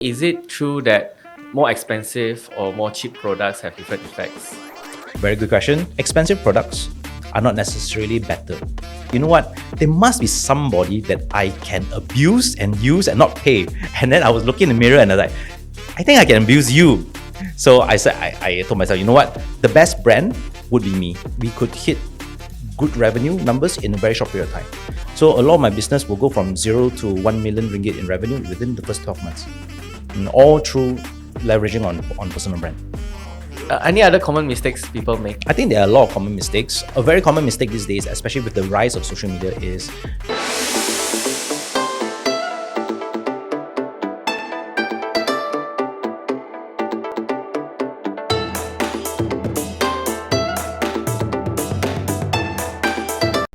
Is it true that more expensive or more cheap products have different effects? Very good question. Expensive products are not necessarily better. You know what? There must be somebody that I can abuse and use and not pay. And then I was looking in the mirror and I was like, I think I can abuse you. So I said, I told myself, you know what? The best brand would be me. We could hit good revenue numbers in a very short period of time. So a lot of my business will go from 0 to 1 million ringgit in revenue within the first 12 months. And all through leveraging on personal brand. Any other common mistakes people make? I think there are a lot of common mistakes. A very common mistake these days, especially with the rise of social media, is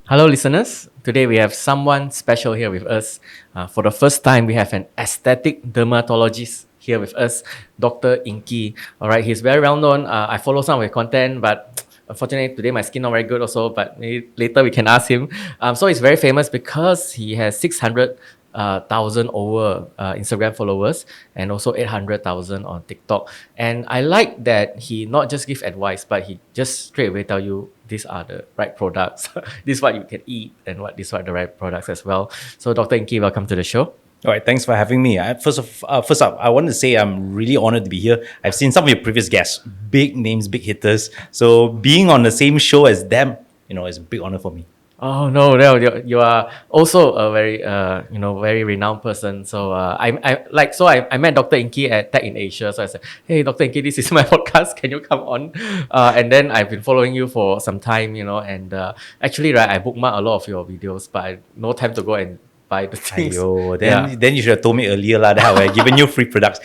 Hello, listeners. Today we have someone special here with us. For the first time, we have an aesthetic dermatologist here with us, Dr. Inky. All right, he's very well known. I follow some of his content, but unfortunately today my skin not very good also. But maybe later we can ask him. So he's very famous because he has 600,000 over Instagram followers and also 800,000 on TikTok. And I like that he not just give advice, but he just straight away tell you these are the right products. This is what you can eat and these are the right products as well. So Dr. Inky, welcome to the show. all right. Thanks for having me. First up, I want to say I'm really honored to be here. I've seen some of your previous guests, big names, big hitters. So being on the same show as them, is a big honor for me. Oh no, you are also a very very renowned person. So I met Dr. Inky at Tech in Asia. So I said, hey Dr. Inky, this is my podcast. Can you come on? And then I've been following you for some time, and actually right, I bookmarked a lot of your videos, but I no time to go and buy the things. Aiyo, then you should have told me earlier that I would have given you free products.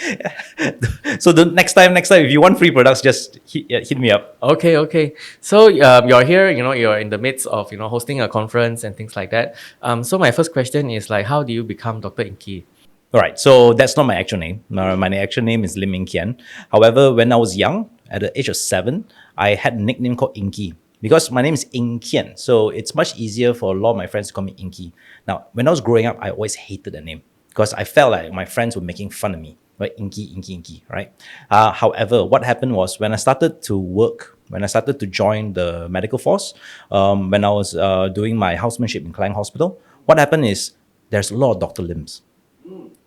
So the next time, if you want free products, just hit me up. Okay. So you're here, you're in the midst of hosting a conference and things like that. So my first question is like, how do you become Dr. Inky? All right, so that's not my actual name. My actual name is Lim Inkian. However, when I was young, at the age of 7, I had a nickname called Inky. Because my name is Inkian, so it's much easier for a lot of my friends to call me Inky. Now, when I was growing up, I always hated the name because I felt like my friends were making fun of me, right? Inky, right? However, what happened was when I started to work, when I started to join the medical force, when I was doing my housemanship in Klang Hospital, what happened is there's a lot of Dr. Lims.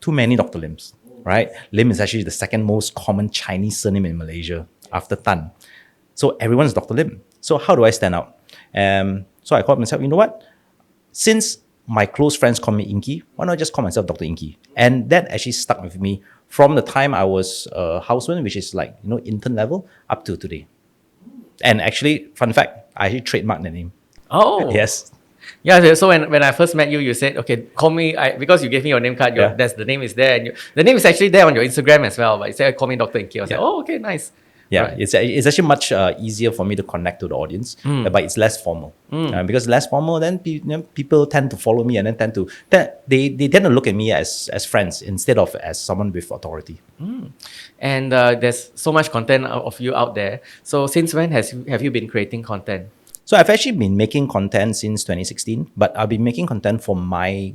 Too many Dr. Lims, right? Lim is actually the second most common Chinese surname in Malaysia after Tan. So everyone's Dr. Lim. So how do I stand out? So I called myself, you know what? Since my close friends call me Inky, why not I just call myself Dr. Inky? And that actually stuck with me from the time I was a houseman, which is like, intern level, up to today. And actually, fun fact, I actually trademarked the name. Oh. Yes. Yeah, so when I first met you, you said, okay, call me, because you gave me your name card, the name is there. And the name is actually there on your Instagram as well, but you said, call me Dr. Inky. I was like, oh, okay, nice. Yeah, right. It's actually much easier for me to connect to the audience, but it's less formal. Because less formal, then people tend to follow me and then they tend to look at me as friends instead of as someone with authority. And there's so much content of you out there. So since when have you been creating content? So I've actually been making content since 2016, but I've been making content for my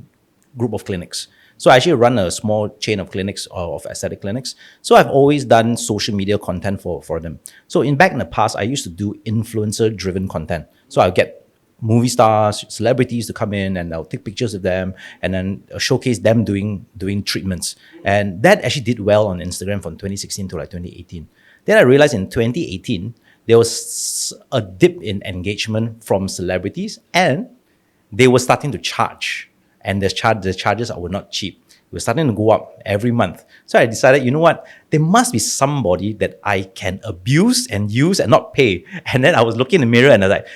group of clinics. So I actually run a small chain of clinics, of aesthetic clinics. So I've always done social media content for them. So back in the past, I used to do influencer-driven content. So I'll get movie stars, celebrities to come in and I'll take pictures of them and then showcase them doing treatments. And that actually did well on Instagram from 2016 to like 2018. Then I realized in 2018, there was a dip in engagement from celebrities and they were starting to charge. And the charges were not cheap. It was starting to go up every month. So I decided, you know what? There must be somebody that I can abuse and use and not pay. And then I was looking in the mirror and I was like,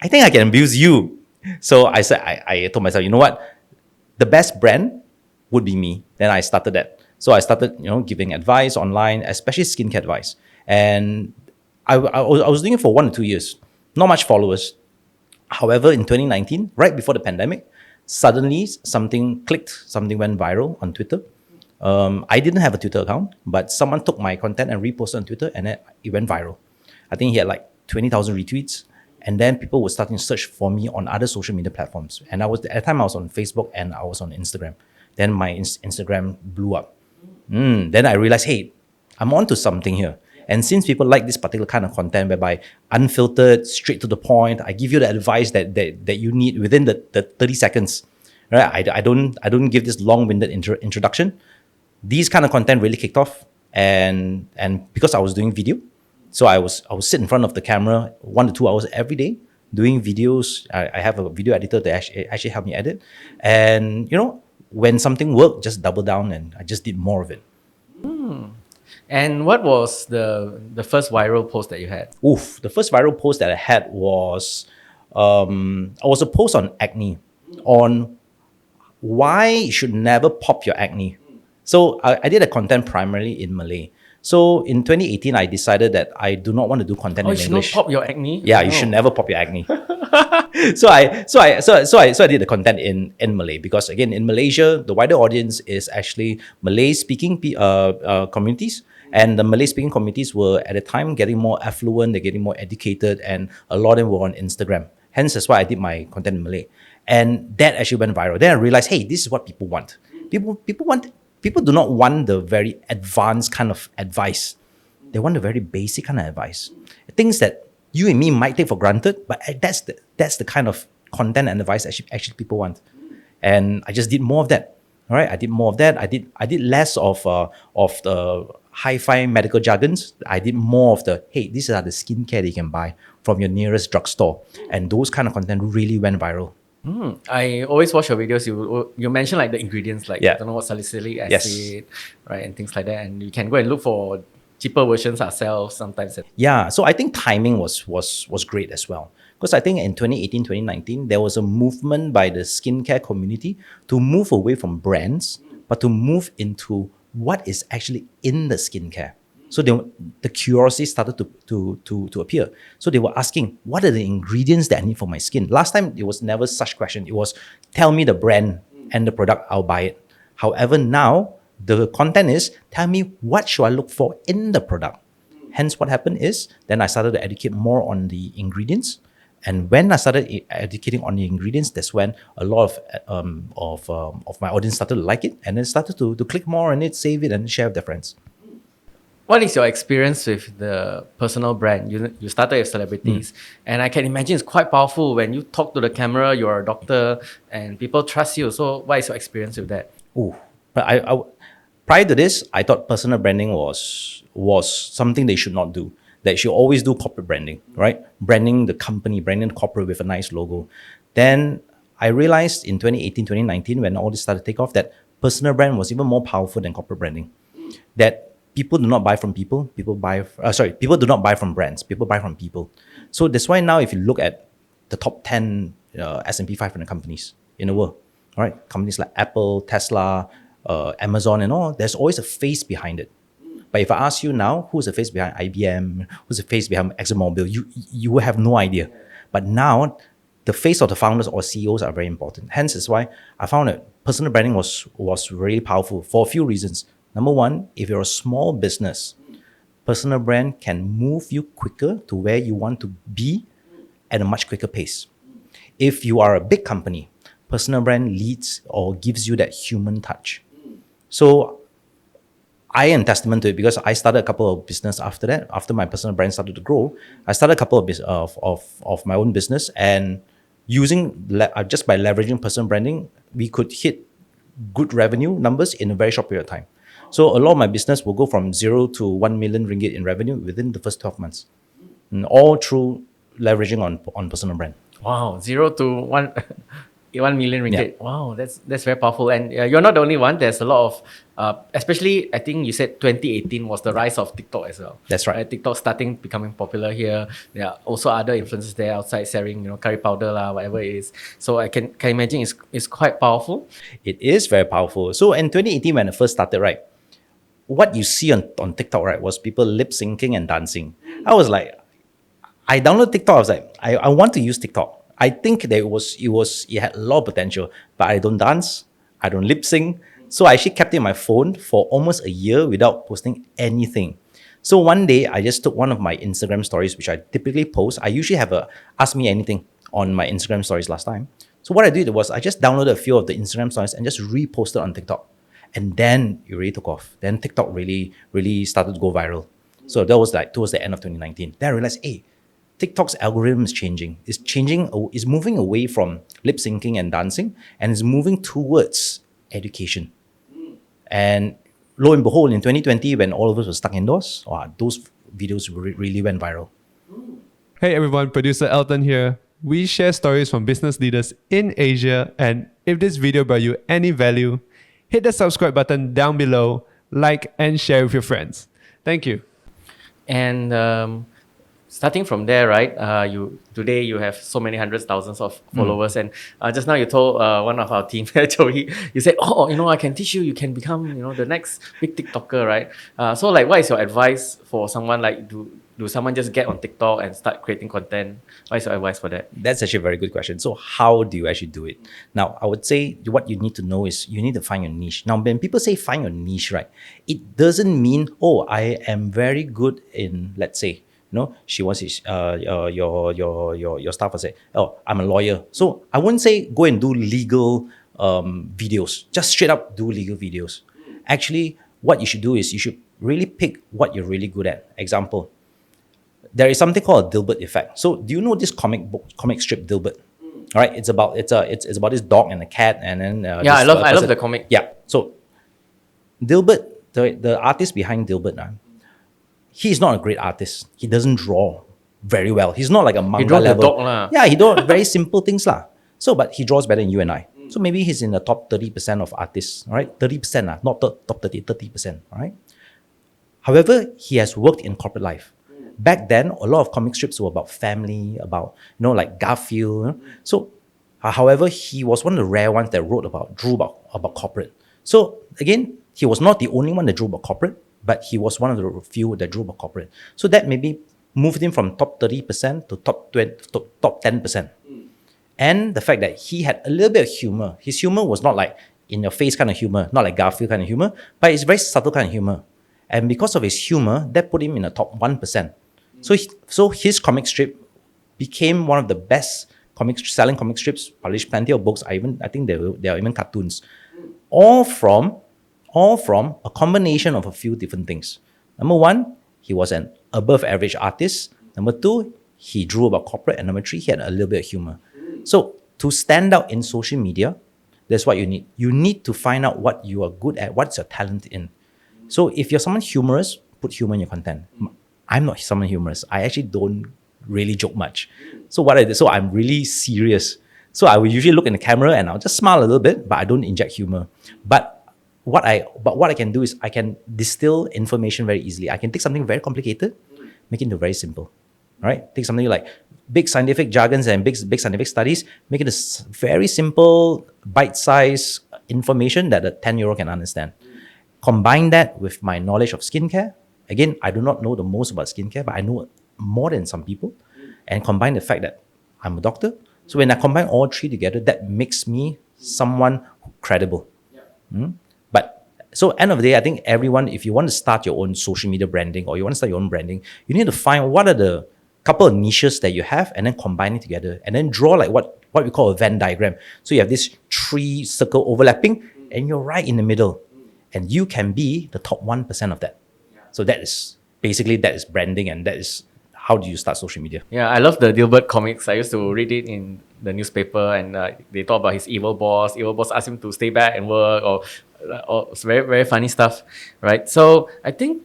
I think I can abuse you. So I said, I told myself, you know what? The best brand would be me. Then I started that. So I started, giving advice online, especially skincare advice. And I was doing it for 1 or 2 years. Not much followers. However, in 2019, right before the pandemic, suddenly something clicked, something went viral on Twitter. I didn't have a Twitter account, but someone took my content and reposted on Twitter and then it went viral. I think he had like 20,000 retweets. And then people were starting to search for me on other social media platforms. And at the time I was on Facebook and I was on Instagram. Then my Instagram blew up. Then I realized, hey, I'm onto something here. And since people like this particular kind of content whereby unfiltered, straight to the point, I give you the advice that you need within the 30 seconds. Right? I don't give this long-winded introduction. These kind of content really kicked off. And because I was doing video, so I was sit in front of the camera 1 to 2 hours every day doing videos. I have a video editor that actually helped me edit. And when something worked, just double down and I just did more of it. And what was the first viral post that you had? The first viral post that I had was a post on acne, on why you should never pop your acne. So I did a content primarily in Malay. So in 2018, I decided that I do not want to do content Oh, in you should English. not pop your acne? Yeah, you should never pop your acne. So I did the content in Malay, because again, in Malaysia, the wider audience is actually Malay speaking communities. And the Malay speaking communities were at the time getting more affluent, they're getting more educated, and a lot of them were on Instagram. Hence, that's why I did my content in Malay. And that actually went viral. Then I realized, hey, this is what people want. People do not want the very advanced kind of advice. They want the very basic kind of advice. Things that you and me might take for granted, but that's the kind of content and advice actually people want. And I just did more of that. All right, I did more of that. I did less of the hi-fi medical jargons. I did more of the, hey, these are the skincare that you can buy from your nearest drugstore. And those kind of content really went viral. I always watch your videos. You mention like the ingredients, like Yeah. I don't know what salicylic Yes. acid, right, and things like that. And you can go and look for cheaper versions ourselves sometimes. Yeah, so I think timing was great as well. Because I think in 2018, 2019, there was a movement by the skincare community to move away from brands, but to move into what is actually in the skincare. So the curiosity started to appear. So they were asking, what are the ingredients that I need for my skin? Last time, it was never such question. It was, tell me the brand and the product, I'll buy it. However, now, the content is, tell me what should I look for in the product. Hence, what happened is, then I started to educate more on the ingredients. And when I started educating on the ingredients, that's when a lot of my audience started to like it, and then started to click more on it, save it, and share with their friends. What is your experience with the personal brand? You started with celebrities, and I can imagine it's quite powerful when you talk to the camera, you're a doctor, and people trust you. So what is your experience with that? But I prior to this, I thought personal branding was something they should not do. That you should always do corporate branding, right? Branding the company, branding the corporate with a nice logo. Then I realized in 2018, 2019, when all this started to take off, that personal brand was even more powerful than corporate branding. That people do not buy from people. People do not buy from brands. People buy from people. So that's why now, if you look at the top 10 S&P 500 companies in the world, all right, companies like Apple, Tesla, Amazon, and all, there's always a face behind it. But if I ask you now, who's the face behind IBM, who's the face behind ExxonMobil, you will have no idea. But now, the face of the founders or CEOs are very important. Hence, is why I found that personal branding was really powerful for a few reasons. Number one, if you're a small business, personal brand can move you quicker to where you want to be at a much quicker pace. If you are a big company, personal brand leads or gives you that human touch. So I am testament to it, because I started a couple of business after that. After my personal brand started to grow, I started a couple of my own business, and just by leveraging personal branding, we could hit good revenue numbers in a very short period of time. So a lot of my business will go from 0 to 1 million ringgit in revenue within the first 12 months, and all through leveraging on personal brand. Wow, 0 to 1, 1 million ringgit. Yeah. Wow, that's very powerful. And you're not the only one. There's a lot of, especially I think you said 2018 was the rise of TikTok as well. That's right. TikTok starting becoming popular here. There are also other influencers there outside selling, curry powder lah, whatever it is. So I can imagine it's quite powerful. It is very powerful. So in 2018, when it first started, right, what you see on TikTok, right, was people lip syncing and dancing. I was like, I downloaded TikTok. I was like, I want to use TikTok. I think that it had a lot of potential, but I don't dance, I don't lip sync. So I actually kept it in my phone for almost a year without posting anything. So one day, I just took one of my Instagram stories, which I typically post. I usually have a Ask Me Anything on my Instagram stories last time. So what I did was I just downloaded a few of the Instagram stories and just reposted on TikTok. And then it really took off. Then TikTok really, really started to go viral. So that was like towards the end of 2019. Then I realized, hey, TikTok's algorithm is changing. It's changing, is moving away from lip syncing and dancing, and is moving towards education. And lo and behold, in 2020, when all of us were stuck indoors, wow, those videos really went viral. Hey everyone, producer Elton here. We share stories from business leaders in Asia, and if this video brought you any value, hit the subscribe button down below, like and share with your friends. Thank you. And starting from there, right? Today you have so many hundreds, thousands of followers, and just now you told one of our team, Joey, you said, "Oh, I can teach you. You can become, the next big TikToker, right?" So, like, what is your advice for someone like do someone just get on TikTok and start creating content? What is your advice for that? That's actually a very good question. So how do you actually do it? Now, I would say what you need to know is you need to find your niche. Now, when people say find your niche, right, it doesn't mean, oh, I am very good in, let's say, she wants your staff will say, oh, I'm a lawyer. So I wouldn't say go and do legal videos. Just straight up do legal videos. Actually, what you should do is you should really pick what you're really good at. Example, there is something called a Dilbert effect. So do you know this comic strip Dilbert? All right, it's about this dog and a cat, and then I love the comic. Yeah, so Dilbert, the artist behind Dilbert, he's not a great artist. He doesn't draw very well. He's not like a manga level. The dog lah. Yeah, he draws very simple things lah. So, but he draws better than you and I. So maybe he's in the top 30% of artists. All right, 30%, not top 30%. All right. However, he has worked in corporate life. Back then, a lot of comic strips were about family, about like Garfield. So, however, he was one of the rare ones that drew about corporate. So again, he was not the only one that drew about corporate, but he was one of the few that drew about corporate. So that maybe moved him from top 30% to top 10%. And the fact that he had a little bit of humor. His humor was not like in your face kind of humor, not like Garfield kind of humor, but it's very subtle kind of humor. And because of his humor, that put him in the top 1%. So his comic strip became one of the best selling comic strips, published plenty of books. I think there are even cartoons. All from a combination of a few different things. Number one, he was an above average artist. Number two, he drew about corporate. And number three, he had a little bit of humor. So to stand out in social media, that's what you need. You need to find out what you are good at, what's your talent in. So if you're someone humorous, put humor in your content. I'm not someone humorous. I actually don't really joke much. So I'm really serious. So I will usually look in the camera and I'll just smile a little bit, but I don't inject humor. But what I can do is I can distill information very easily. I can take something very complicated, make it into very simple. All right? Take something like big scientific jargons and big scientific studies, make it a very simple, bite-sized information that a 10-year-old can understand. Combine that with my knowledge of skincare. Again, I do not know the most about skincare, but I know more than some people. And combine the fact that I'm a doctor. So when I combine all three together, that makes me someone credible. But so end of the day, I think everyone, if you want to start your own social media branding or you want to start your own branding, you need to find what are the couple of niches that you have and then combine it together and then draw like what we call a Venn diagram. So you have this three circle overlapping and you're right in the middle. And you can be the top 1% of that. So that is branding, and that is how do you start social media. Yeah, I love the Dilbert comics. I used to read it in the newspaper, and they talk about his evil boss. Evil boss asked him to stay back and work, or it's very, very funny stuff, right? So I think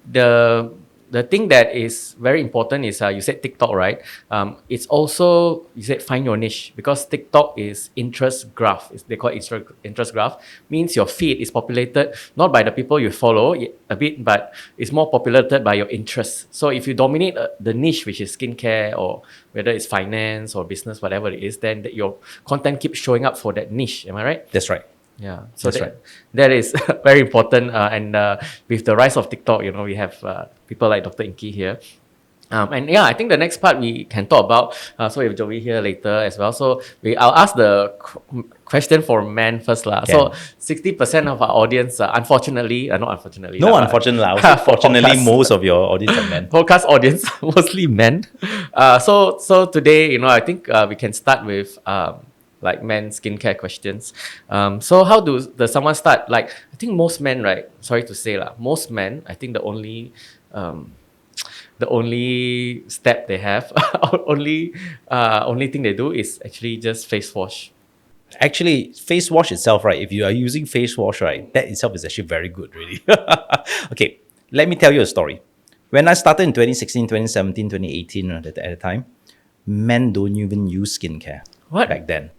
the thing that is very important is you said TikTok, right? It's also, you said find your niche, because TikTok is interest graph. They call it interest graph. Means your feed is populated not by the people you follow a bit, but it's more populated by your interests. So if you dominate the niche, which is skincare or whether it's finance or business, whatever it is, then your content keeps showing up for that niche. Am I right? That's right. Yeah, so that is very important. And with the rise of TikTok, we have people like Dr. Inky here. And yeah, I think the next part we can talk about. So we have Joey here later as well. So I'll ask the question for men first. Yeah. So 60% of our audience, unfortunately, not unfortunately. No, unfortunately. Fortunately, most of your audience are men. Podcast audience, mostly men. So today, I think we can start with like men skincare questions. So how does someone start? Like I think most men, right? Sorry to say lah, most men. I think the only step they have, only thing they do is actually just face wash. Actually, face wash itself, right? If you are using face wash, right, that itself is actually very good, really. Okay, let me tell you a story. When I started in 2016, 2017, 2018, at the time, men don't even use skincare What? back then.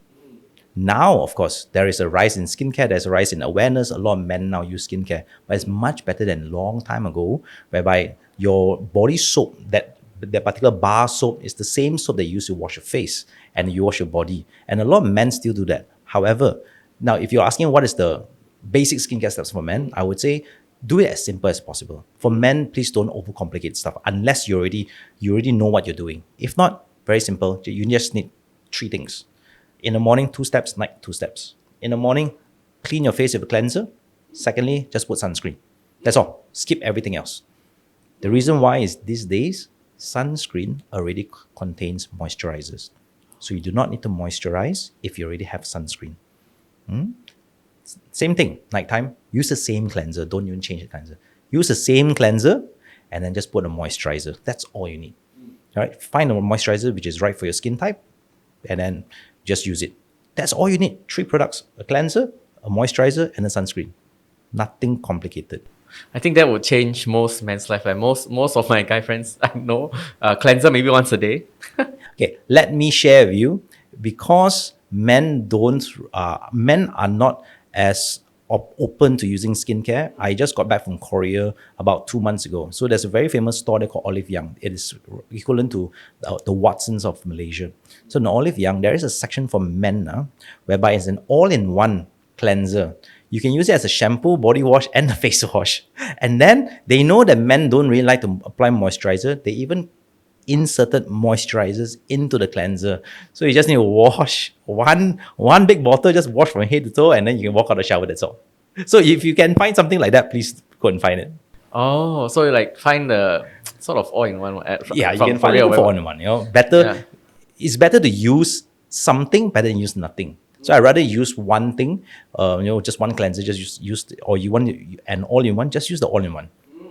Now, of course, there is a rise in skincare, there's a rise in awareness. A lot of men now use skincare, but it's much better than a long time ago, whereby your body soap, that particular bar soap, is the same soap that you use to wash your face and you wash your body. And a lot of men still do that. However, now if you're asking what is the basic skincare steps for men, I would say do it as simple as possible. For men, please don't overcomplicate stuff unless you already know what you're doing. If not, very simple. You just need three things. In the morning, 2 steps, night, 2 steps. In the morning, clean your face with a cleanser. Secondly, just put sunscreen. That's all. Skip everything else. The reason why is these days, sunscreen already contains moisturizers. So you do not need to moisturize if you already have sunscreen. Same thing, nighttime, use the same cleanser. Don't even change the cleanser. Use the same cleanser and then just put a moisturizer. That's all you need. All right, find a moisturizer which is right for your skin type and then just use it. That's all you need. 3 products, a cleanser, a moisturizer, and a sunscreen. Nothing complicated. I think that would change most men's life. Like most of my guy friends I know, cleanser maybe once a day. Okay, let me share with you, because men are not as open to using skincare. I just got back from Korea about 2 months ago. So there's a very famous store there called Olive Young. It is equivalent to the Watsons of Malaysia. So in Olive Young, there is a section for men whereby it's an all-in-one cleanser. You can use it as a shampoo, body wash, and a face wash. And then they know that men don't really like to apply moisturizer. They even inserted moisturizers into the cleanser. So you just need to wash one big bottle, just wash from head to toe, and then you can walk out of the shower, that's all. So if you can find something like that, please go and find it. Oh, so you like find the sort of all-in-one Yeah, you from can find Korea it or for whatever. all-in-one. Better. Yeah. It's better to use something better than use nothing. So I rather use one thing, just one cleanser, just use or you want an all-in-one, just use the all-in-one,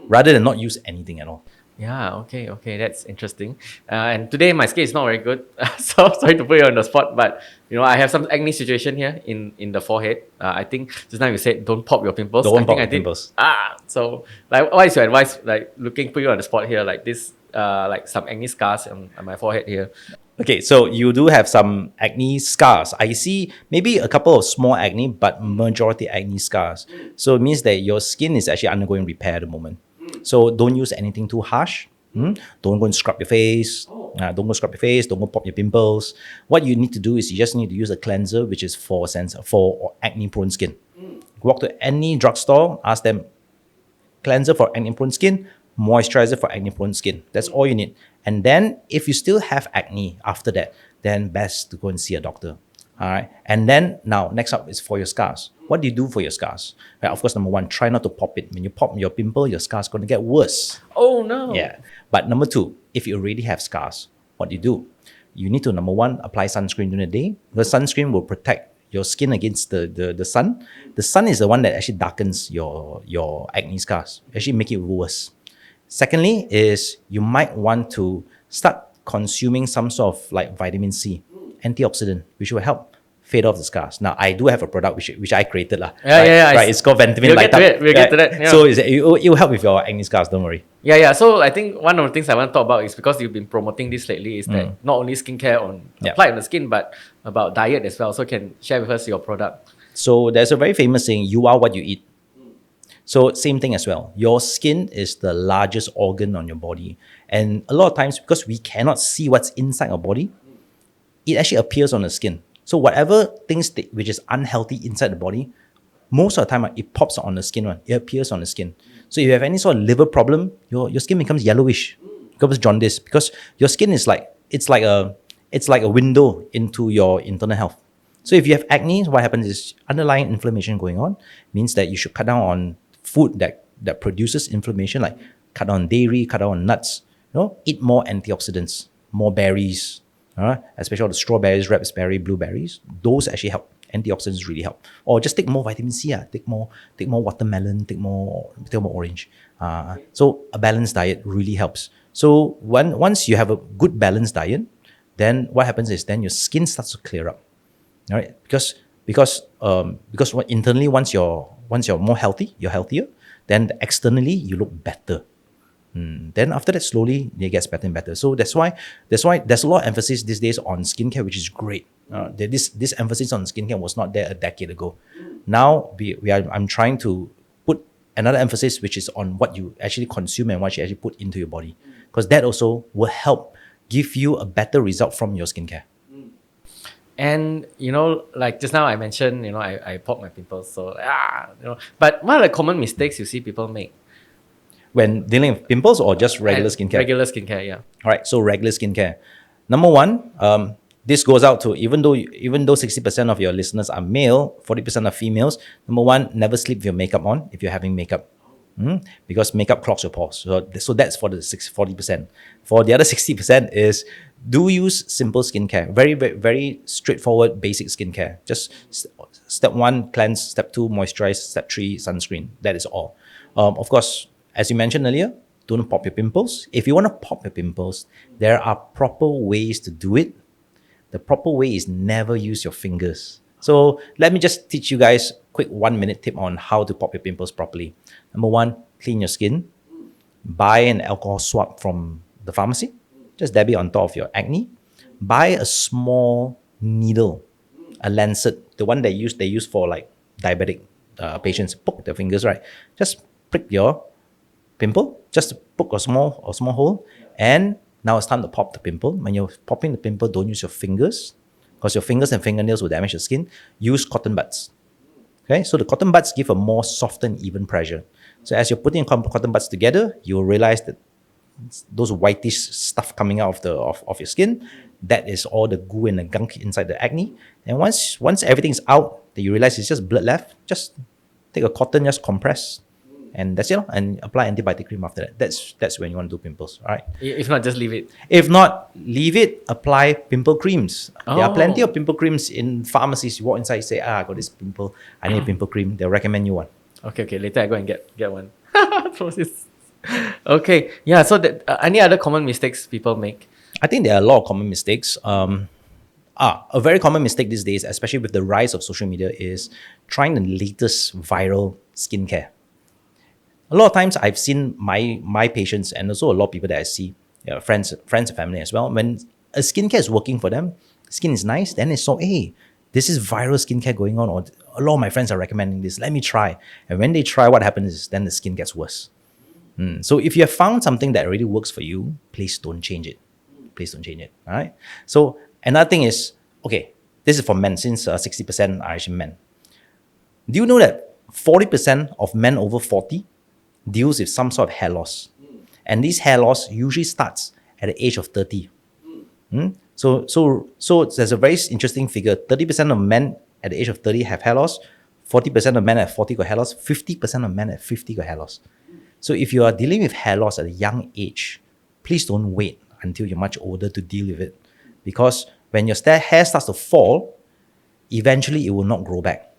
rather than not use anything at all. Yeah, okay, that's interesting. And today my skin is not very good, so sorry to put you on the spot, but I have some acne situation here in the forehead. I think just now you said don't pop your pimples. Don't I pop think your I did. pimples. So like, what is your advice? Like put you on the spot here, like this, like some acne scars on my forehead here. Okay, so you do have some acne scars. I see maybe a couple of small acne, but majority acne scars. So it means that your skin is actually undergoing repair at the moment. So don't use anything too harsh. Don't go and scrub your face. Don't go scrub your face. Don't go pop your pimples. What you need to do is you just need to use a cleanser, which is for acne-prone skin. Walk to any drugstore, ask them, cleanser for acne-prone skin, moisturizer for acne-prone skin. That's all you need. And then if you still have acne after that, then best to go and see a doctor. All right. And then now, next up is for your scars. What do you do for your scars? Right, of course, number one, try not to pop it. When you pop your pimple, your scar's going to get worse. Oh no. Yeah. But number two, if you already have scars, what do? You need to, number one, apply sunscreen during the day. The sunscreen will protect your skin against the sun. The sun is the one that actually darkens your acne scars, actually make it worse. Secondly is you might want to start consuming some sort of like vitamin C, antioxidant, which will help fade off the scars. Now, I do have a product which I created. Right, it's called Ventamin We'll Light get to Up. it, we'll get to that, yeah. So it will help with your acne scars, don't worry. Yeah. So I think one of the things I want to talk about is because you've been promoting this lately is that not only skincare applied on the skin, but about diet as well. So can share with us your product. So there's a very famous saying, you are what you eat. So same thing as well. Your skin is the largest organ on your body. And a lot of times, because we cannot see what's inside our body, it actually appears on the skin. So whatever things which is unhealthy inside the body, most of the time it pops on the skin. It appears on the skin. So if you have any sort of liver problem, your skin becomes yellowish, becomes jaundice, because your skin is it's like a window into your internal health. So if you have acne, what happens is underlying inflammation going on, means that you should cut down on food that produces inflammation, like cut down on dairy, cut down on nuts, eat more antioxidants, more berries, especially all the strawberries, raspberry, blueberries. Those actually help. Antioxidants really help. Or just take more vitamin C. Take more watermelon, take more orange. So a balanced diet really helps. So once you have a good balanced diet, then what happens is then your skin starts to clear up. All right, because what internally once you're more healthy, you're healthier, then externally you look better. Then after that, slowly it gets better and better. So that's why there's a lot of emphasis these days on skincare, which is great. This emphasis on skincare was not there a decade ago. Now I'm trying to put another emphasis, which is on what you actually consume and what you actually put into your body, because that also will help give you a better result from your skincare. And like just now I mentioned, I pop my pimples. So but what are the common mistakes you see people make? When dealing with pimples or just regular skincare? Regular skincare, yeah. All right, so regular skincare. Number one, this goes out to even though 60% of your listeners are male, 40% are females. Number one, never sleep with your makeup on if you're having makeup. Because makeup clogs your pores. So that's for the 40%. For the other 60% is do use simple skincare. Very, very, very straightforward, basic skincare. Just step 1, cleanse. Step 2, moisturize. Step 3, sunscreen. That is all. Of course, as you mentioned earlier, don't pop your pimples. If you want to pop your pimples, there are proper ways to do it. The proper way is never use your fingers. So let me just teach you guys quick 1-minute tip on how to pop your pimples properly. Number 1, clean your skin. Buy an alcohol swab from the pharmacy. Just dab it on top of your acne. Buy a small needle, a lancet, the one they use for like diabetic patients. Poke their fingers, right? Just prick your pimple. Just poke a small hole, and now it's time to pop the pimple. When you're popping the pimple, don't use your fingers, because your fingers and fingernails will damage your skin. Use cotton buds. Okay, so the cotton buds give a more soft and even pressure. So as you're putting cotton buds together, you'll realize that those whitish stuff coming out of your skin, that is all the goo and the gunk inside the acne. And once everything's out, then you realize it's just blood left. Just take a cotton, just compress, and that's it. And apply antibiotic cream after that. That's when you want to do pimples. All right. If not, just leave it. If not, leave it. Apply pimple creams. There are plenty Oh. of pimple creams in pharmacies. You walk inside, you say, I got this pimple. I need a pimple cream. They'll recommend you one. Okay. Later I go and get one. Okay. Yeah. So that any other common mistakes people make? I think there are a lot of common mistakes. A very common mistake these days, especially with the rise of social media, is trying the latest viral skincare. A lot of times I've seen my patients, and also a lot of people that I see, friends and family as well, when a skincare is working for them, skin is nice, then it's so, hey, this is viral skincare going on, or a lot of my friends are recommending this, let me try. And when they try, what happens is then the skin gets worse. So if you have found something that really works for you, please don't change it. Please don't change it. All right. So another thing is, okay, this is for men, since 60% are actually men. Do you know that 40% of men over 40 deals with some sort of hair loss? And this hair loss usually starts at the age of 30. So there's a very interesting figure. 30% of men at the age of 30 have hair loss. 40% of men at 40 got hair loss. 50% of men at 50 got hair loss. So if you are dealing with hair loss at a young age, please don't wait until you're much older to deal with it. Because when your hair starts to fall, eventually it will not grow back.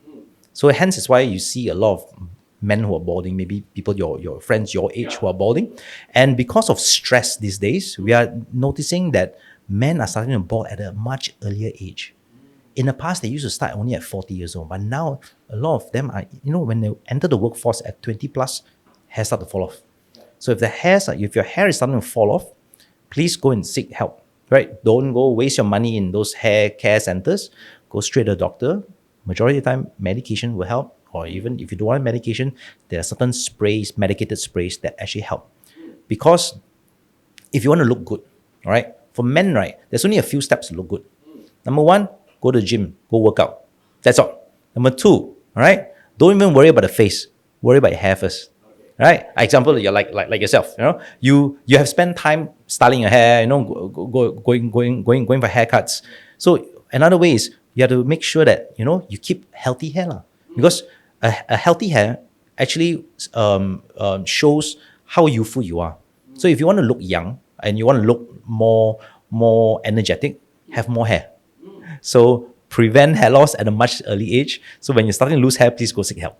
So hence is why you see a lot of men who are balding, maybe people, your friends your age who are balding. And because of stress these days, we are noticing that men are starting to bald at a much earlier age. In the past, they used to start only at 40 years old. But now, a lot of them are, when they enter the workforce at 20 plus, hair start to fall off. So if your hair is starting to fall off, please go and seek help, right? Don't go waste your money in those hair care centers. Go straight to the doctor. Majority of the time, medication will help. Or even if you don't want medication, there are certain sprays, medicated sprays that actually help. Because if you want to look good, all right, for men, right, there's only a few steps to look good. Number 1, go to the gym, go work out. That's all. Number 2, all right, don't even worry about the face. Worry about your hair first. Right? Example, you're like yourself. You have spent time styling your hair. Going for haircuts. So another way is you have to make sure that you keep healthy hair, because a healthy hair actually shows how youthful you are. So if you want to look young and you want to look more energetic, have more hair. So prevent hair loss at a much early age. So when you're starting to lose hair, please go seek help.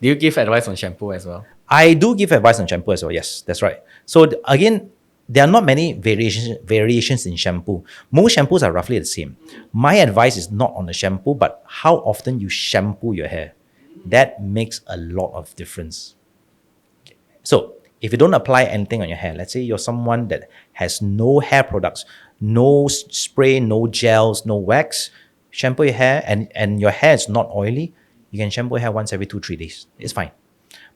Do you give advice on shampoo as well? I do give advice on shampoo as well. Yes, that's right. So again, there are not many variations in shampoo. Most shampoos are roughly the same. My advice is not on the shampoo, but how often you shampoo your hair. That makes a lot of difference. So if you don't apply anything on your hair, let's say you're someone that has no hair products, no spray, no gels, no wax, shampoo your hair and your hair is not oily, you can shampoo your hair once every 2-3 days. It's fine.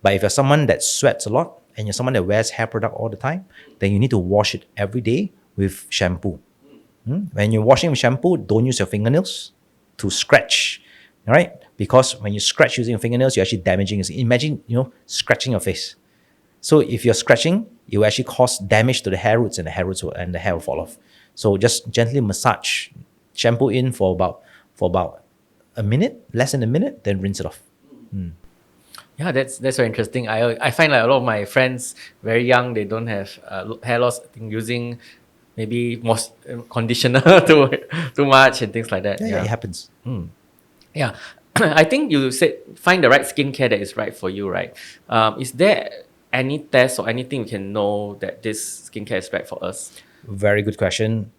But if you're someone that sweats a lot and you're someone that wears hair product all the time, then you need to wash it every day with shampoo. When you're washing with shampoo, don't use your fingernails to scratch, all right? Because when you scratch using your fingernails, you're actually damaging your skin. Imagine, scratching your face. So if you're scratching, it will actually cause damage to the hair roots and the hair will fall off. So just gently massage, shampoo in for about a minute, less than a minute, then rinse it off. Yeah, that's very interesting. I find like a lot of my friends, very young, they don't have hair loss, I think using maybe conditioner too much and things like that. Yeah, it happens. Yeah. I think you said find the right skincare that is right for you, right? Is there any test or anything we can know that this skincare is right for us? Very good question.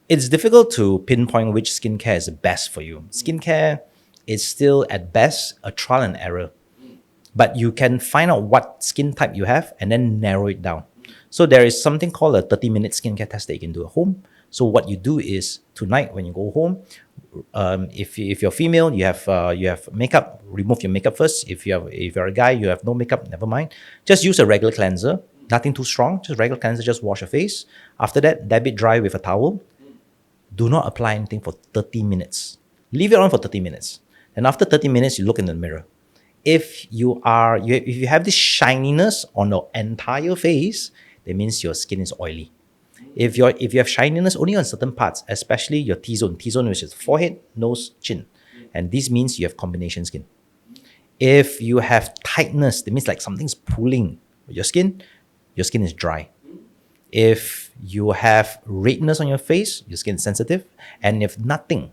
It's difficult to pinpoint which skincare is the best for you. Skincare is still at best a trial and error. But you can find out what skin type you have and then narrow it down. So there is something called a 30-minute skincare test that you can do at home. So what you do is tonight when you go home, if you're female, you have makeup, remove your makeup first. If you're a guy, you have no makeup, never mind. Just use a regular cleanser, nothing too strong, just regular cleanser, just wash your face. After that, dab it dry with a towel. Do not apply anything for 30 minutes. Leave it on for 30 minutes. And after 30 minutes, you look in the mirror. If you have this shininess on the entire face, that means your skin is oily. If you have shininess only on certain parts, especially your T-zone, which is forehead, nose, chin, and this means you have combination skin. If you have tightness, that means like something's pulling your skin is dry. If you have redness on your face, your skin is sensitive, and if nothing,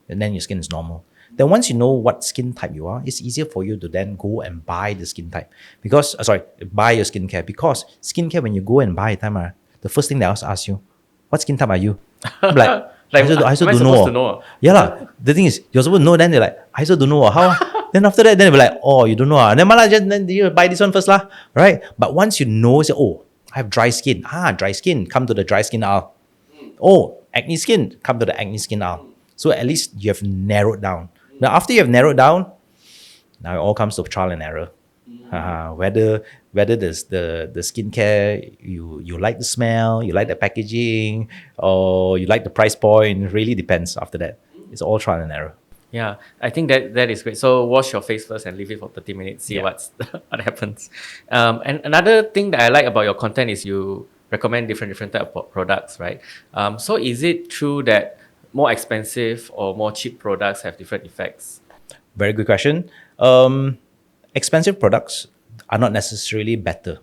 then your skin is normal. Then once you know what skin type you are, it's easier for you to then go and buy the skin type. Buy your skincare. Because skincare, when you go and buy it, the first thing they ask you, what skin type are you? I'm like, I also don't know. Yeah lah. The thing is, you're supposed to know, then they're like, I also don't know. How? Then after that, then they'll be like, oh, you don't know. Then you buy this one first lah. Right? But once you know, say, oh, I have dry skin. Dry skin. Come to the dry skin aisle. Oh, acne skin. Come to the acne skin aisle. So at least you have narrowed down. Now, after you have narrowed down, now it all comes to trial and error. Whether the skincare, you like the smell, you like the packaging, or you like the price point, really depends after that. It's all trial and error. Yeah, I think that is great. So wash your face first and leave it for 30 minutes, see what happens. And another thing that I like about your content is you recommend different type of products, right? So is it true that more expensive or more cheap products have different effects? Very good question. Expensive products are not necessarily better.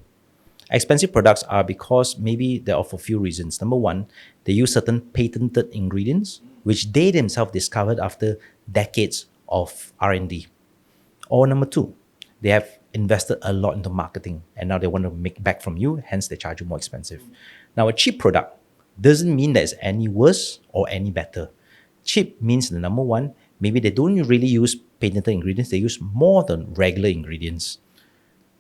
Expensive products are because maybe they're for a few reasons. Number one, they use certain patented ingredients, which they themselves discovered after decades of R&D. Or number two, they have invested a lot into marketing and now they want to make back from you, hence they charge you more expensive. Now, a cheap product doesn't mean that it's any worse or any better. Cheap means the number one, maybe they don't really use patented ingredients, they use more than regular ingredients.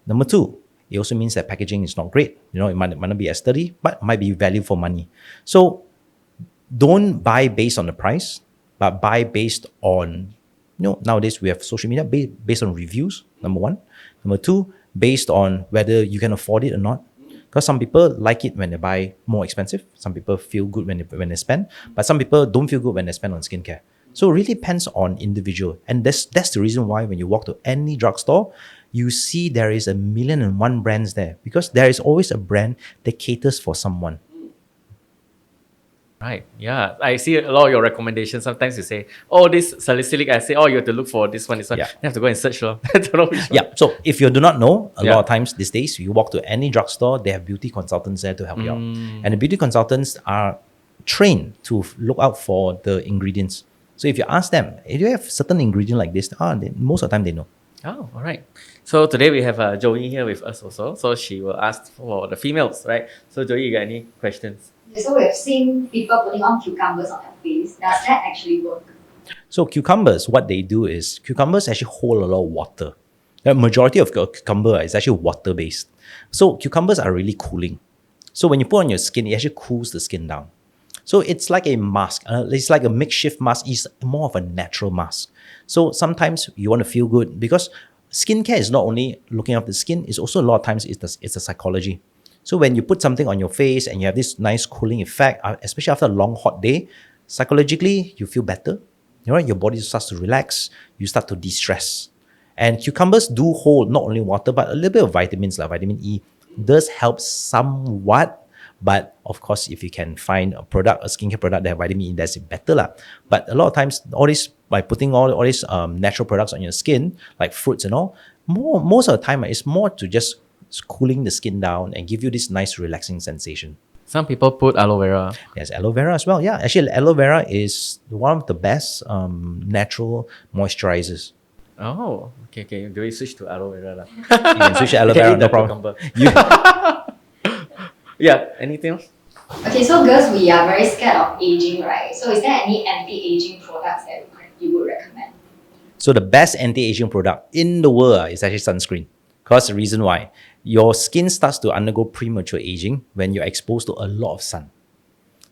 Number two, it also means that packaging is not great. It might not be as sturdy, but might be value for money. So don't buy based on the price, but buy based on, nowadays we have social media, based on reviews, number one. Number two, based on whether you can afford it or not. Because some people like it when they buy more expensive. Some people feel good when they spend. But some people don't feel good when they spend on skincare. So it really depends on individual. And that's the reason why when you walk to any drugstore, you see there is 1,000,001 brands there. Because there is always a brand that caters for someone. Right. Yeah. I see a lot of your recommendations. Sometimes you say, oh, this salicylic acid, you have to look for this one. Yeah. You have to go and search. I don't know which one. Yeah. So if you do not know, a lot of times these days, you walk to any drugstore, they have beauty consultants there to help you out. And the beauty consultants are trained to look out for the ingredients. So if you ask them, if you have certain ingredient like this, most of the time they know. Oh, all right. So today we have Joey here with us also. So she will ask for the females, right? So Joey, you got any questions? So we've seen people putting on cucumbers on their face. Does that actually work? So cucumbers, what they do is cucumbers actually hold a lot of water. The majority of cucumber is actually water based. So cucumbers are really cooling. So when you put on your skin, it actually cools the skin down. So it's like a mask. It's like a makeshift mask. It's more of a natural mask. So sometimes you want to feel good because skincare is not only looking after the skin, it's also a lot of times it's the psychology. So when you put something on your face and you have this nice cooling effect, especially after a long hot day, psychologically you feel better. You know, your body starts to relax. You start to de-stress. And cucumbers do hold not only water but a little bit of vitamins, like vitamin E, does help somewhat. But of course, if you can find a skincare product that have vitamin E, that's better lah. But a lot of times, all this by putting all these natural products on your skin, like fruits and all, most of the time it's more to just cooling the skin down and give you this nice relaxing sensation. Some people put aloe vera. There's aloe vera as well. Yeah, actually, aloe vera is one of the best natural moisturizers. Oh, okay. Do we switch to aloe vera lah? You can switch to aloe You can vera, eat no the problem. cucumber. Yeah, anything else? Okay, so girls, we are very scared of aging, right? So is there any anti-aging products that you would recommend? So the best anti-aging product in the world is actually sunscreen. Because the reason why, your skin starts to undergo premature aging when you're exposed to a lot of sun.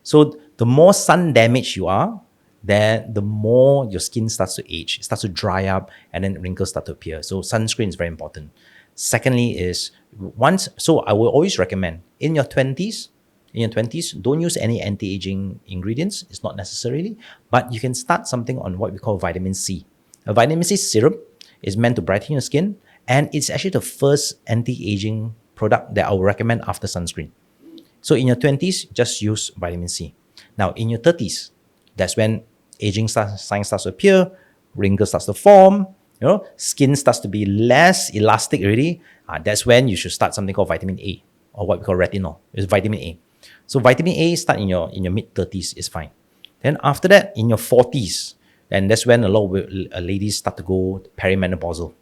So the more sun damage you are, then the more your skin starts to age. It starts to dry up and then wrinkles start to appear. So sunscreen is very important. Secondly is so I will always recommend in your 20s, don't use any anti-aging ingredients. It's not necessarily, but you can start something on what we call vitamin C. A vitamin C serum is meant to brighten your skin, and it's actually the first anti-aging product that I will recommend after sunscreen. So in your 20s, just use vitamin C. Now in your 30s, that's when aging signs starts to appear, wrinkles starts to form, skin starts to be less elastic already. That's when you should start something called vitamin A, or what we call retinol. It's vitamin A. So vitamin A start in your mid 30s is fine. Then after that, in your 40s, and that's when a lot of ladies start to go perimenopausal.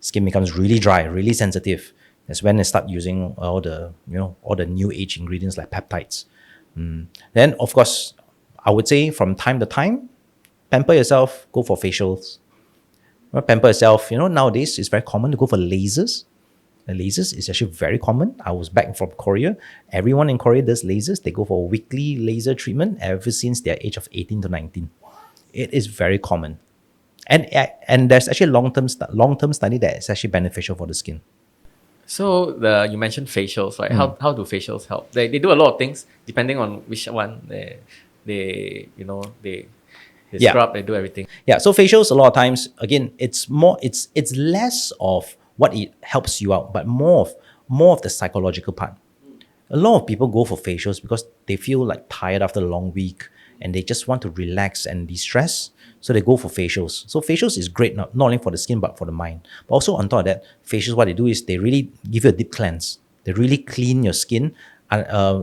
Skin becomes really dry, really sensitive. That's when they start using all the new age ingredients like peptides. Then of course, I would say from time to time, pamper yourself, go for facials. Pamper yourself. Nowadays it's very common to go for lasers. The lasers is actually very common. I was back from Korea. Everyone in Korea does lasers. They go for a weekly laser treatment ever since their age of 18 to 19. It is very common. And there's actually long-term study that is actually beneficial for the skin. So you mentioned facials, right? How do facials help? They do a lot of things depending on which one they scrub, they do everything. Yeah, so facials a lot of times, again, it's less of what it helps you out, but more of the psychological part. A lot of people go for facials because they feel like tired after a long week and they just want to relax and de-stress. So they go for facials. So facials is great, not only for the skin, but for the mind. But also on top of that, facials, what they do is they really give you a deep cleanse. They really clean your skin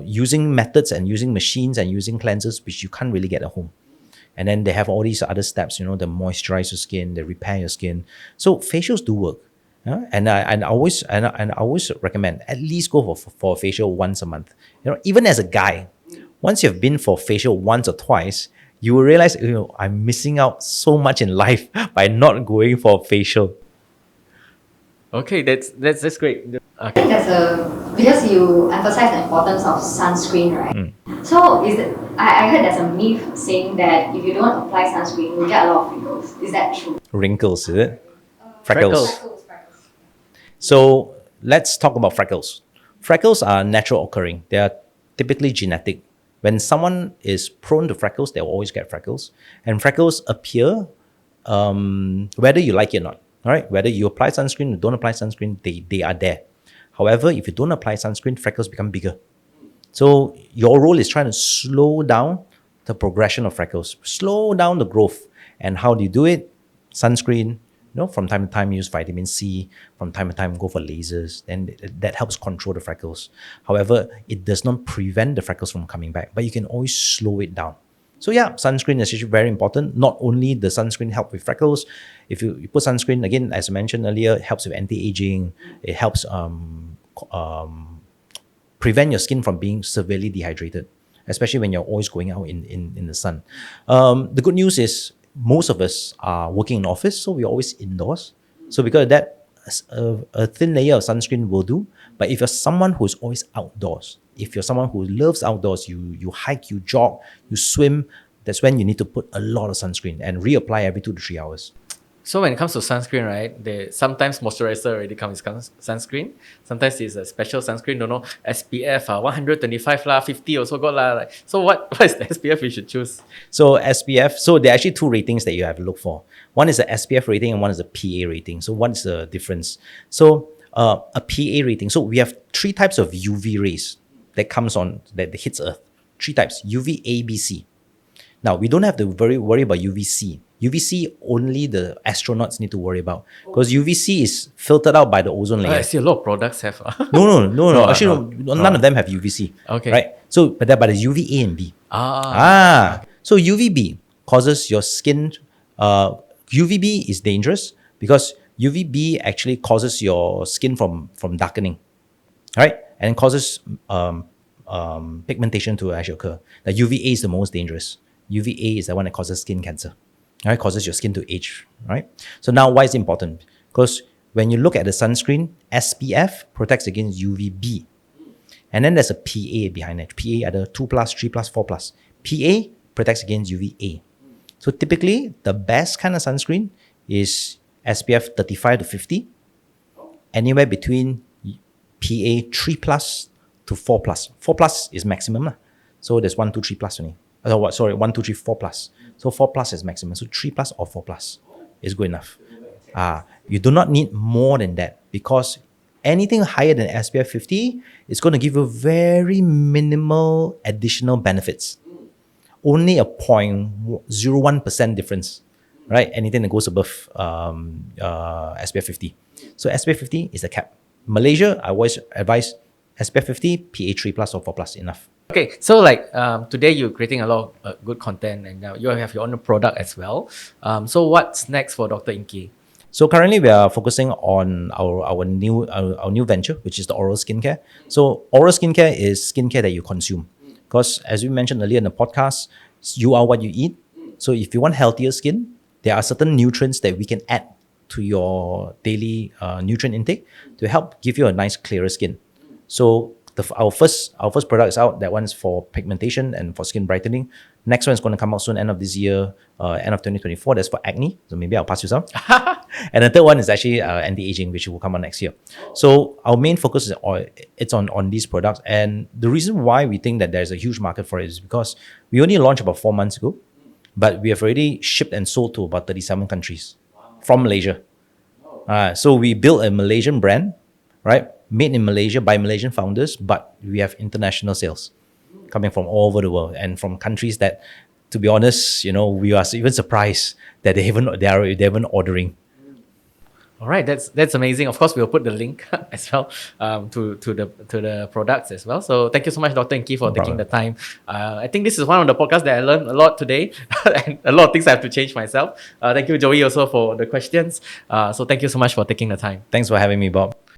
using methods and using machines and using cleansers, which you can't really get at home. And then they have all these other steps, they moisturize your skin, they repair your skin. So facials do work. And I always recommend at least go for a facial once a month. Even as a guy, once you've been for facial once or twice, you will realize, I'm missing out so much in life by not going for a facial. Okay, that's great. I think because you emphasize the importance of sunscreen, right? So I heard there's a myth saying that if you don't apply sunscreen, you get a lot of wrinkles. Is that true? Wrinkles, is it? Freckles. Freckles. So let's talk about freckles. Freckles are natural occurring. They are typically genetic. When someone is prone to freckles, they will always get freckles. And freckles appear whether you like it or not. All right, whether you apply sunscreen or don't apply sunscreen, they are there. However, if you don't apply sunscreen, freckles become bigger. So your role is trying to slow down the progression of freckles, slow down the growth. And how do you do it? Sunscreen, from time to time use vitamin C, from time to time go for lasers, then that helps control the freckles. However, it does not prevent the freckles from coming back, but you can always slow it down. So yeah, sunscreen is actually very important. Not only the sunscreen help with freckles, if you put sunscreen, again, as I mentioned earlier, it helps with anti-aging. It helps prevent your skin from being severely dehydrated, especially when you're always going out in the sun. The good news is most of us are working in office, so we're always indoors. So because of that, a thin layer of sunscreen will do. But if you're someone who's always outdoors, if you're someone who loves outdoors, you hike, you jog, you swim, that's when you need to put a lot of sunscreen and reapply every 2 to 3 hours. So when it comes to sunscreen, right, sometimes moisturizer already comes with sunscreen. Sometimes it's a special sunscreen, don't know, SPF 125 lah, 50 also got lah. Like, so what is the SPF we should choose? So SPF, so there are actually 2 ratings that you have to look for. One is the SPF rating and one is the PA rating. So what is the difference? So a PA rating, so we have 3 types of UV rays that hits Earth. 3 types, UV A, B, C. Now, we don't have to worry about UVC. UVC only the astronauts need to worry about because UVC is filtered out by the ozone layer. I see a lot of products have. No. Actually, none of them have UVC. Okay. Right? So, but there's UVA and B. So UVB causes your skin. UVB is dangerous because UVB actually causes your skin from darkening, right? And causes pigmentation to actually occur. The UVA is the most dangerous. UVA is the one that causes skin cancer. Right, causes your skin to age, right? So now why is it important? Because when you look at the sunscreen, SPF protects against UVB. And then there's a PA behind it. PA either 2+, 3+, 4+. PA protects against UVA. So typically, the best kind of sunscreen is SPF 35 to 50, anywhere between PA 3+ to 4+. 4+ is maximum. So there's 1, 2, 3+ only. 1, 2, 3, 4+. So 4+ is maximum. So 3+ or 4+ is good enough. You do not need more than that because anything higher than SPF 50 is going to give you very minimal additional benefits. Only a 0.01% difference, right? Anything that goes above SPF 50. So SPF 50 is the cap. Malaysia, I always advise SPF 50, PA 3+ or 4+ enough. Okay, so like today you're creating a lot of good content and now you have your own product as well. So what's next for Dr. Inky? So currently we are focusing on our new venture, which is the oral skincare. So oral skincare is skincare that you consume. Because as we mentioned earlier in the podcast, you are what you eat. So if you want healthier skin, there are certain nutrients that we can add to your daily nutrient intake to help give you a nice clearer skin. So our first product is out. That one's for pigmentation and for skin brightening. Next one is going to come out soon, end of this year, end of 2024. That's for acne. So maybe I'll pass you some. And the third one is actually anti-aging, which will come out next year. So our main focus is on these products. And the reason why we think that there's a huge market for it is because we only launched about 4 months ago, but we have already shipped and sold to about 37 countries from Malaysia. So we built a Malaysian brand, right? Made in Malaysia by Malaysian founders, but we have international sales coming from all over the world and from countries that, to be honest, we are even surprised that they're even ordering. All right, that's amazing. Of course, we'll put the link as well to the products as well. So thank you so much, Dr. Inky, for taking the time. I think this is one of the podcasts that I learned a lot today, and a lot of things I have to change myself. Thank you, Joey, also for the questions. So thank you so much for taking the time. Thanks for having me, Bob.